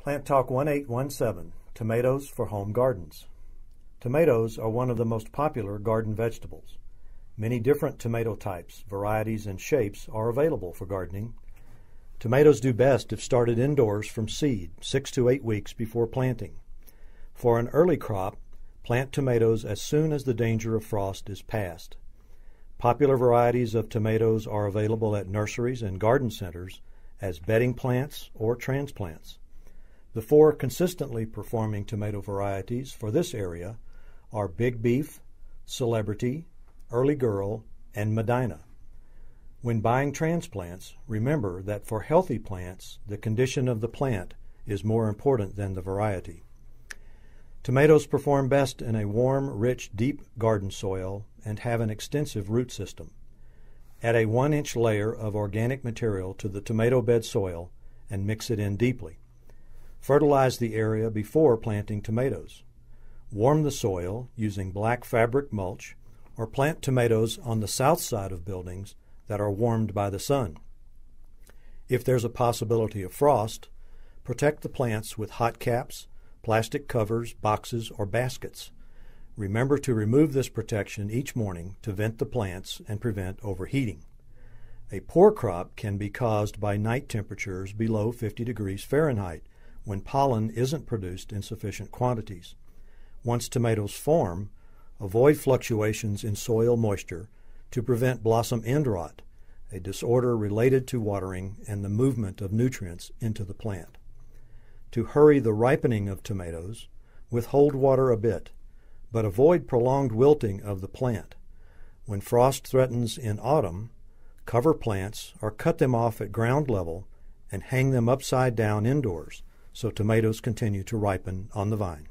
Plant Talk 1817, Tomatoes for Home Gardens. Tomatoes are one of the most popular garden vegetables. Many different tomato types, varieties, and shapes are available for gardening. Tomatoes do best if started indoors from seed 6 to 8 weeks before planting. For an early crop, plant tomatoes as soon as the danger of frost is past. Popular varieties of tomatoes are available at nurseries and garden centers as bedding plants or transplants. The 4 consistently performing tomato varieties for this area are Big Beef, Celebrity, Early Girl, and Medina. When buying transplants, remember that for healthy plants, the condition of the plant is more important than the variety. Tomatoes perform best in a warm, rich, deep garden soil and have an extensive root system. Add a 1-inch layer of organic material to the tomato bed soil and mix it in deeply. Fertilize the area before planting tomatoes. Warm the soil using black fabric mulch or plant tomatoes on the south side of buildings that are warmed by the sun. If there's a possibility of frost, protect the plants with hot caps, plastic covers, boxes, or baskets. Remember to remove this protection each morning to vent the plants and prevent overheating. A poor crop can be caused by night temperatures below 50 degrees Fahrenheit when pollen isn't produced in sufficient quantities. Once tomatoes form, avoid fluctuations in soil moisture to prevent blossom end rot, a disorder related to watering and the movement of nutrients into the plant. To hurry the ripening of tomatoes, withhold water a bit, but avoid prolonged wilting of the plant. When frost threatens in autumn, cover plants or cut them off at ground level and hang them upside down indoors so tomatoes continue to ripen on the vine.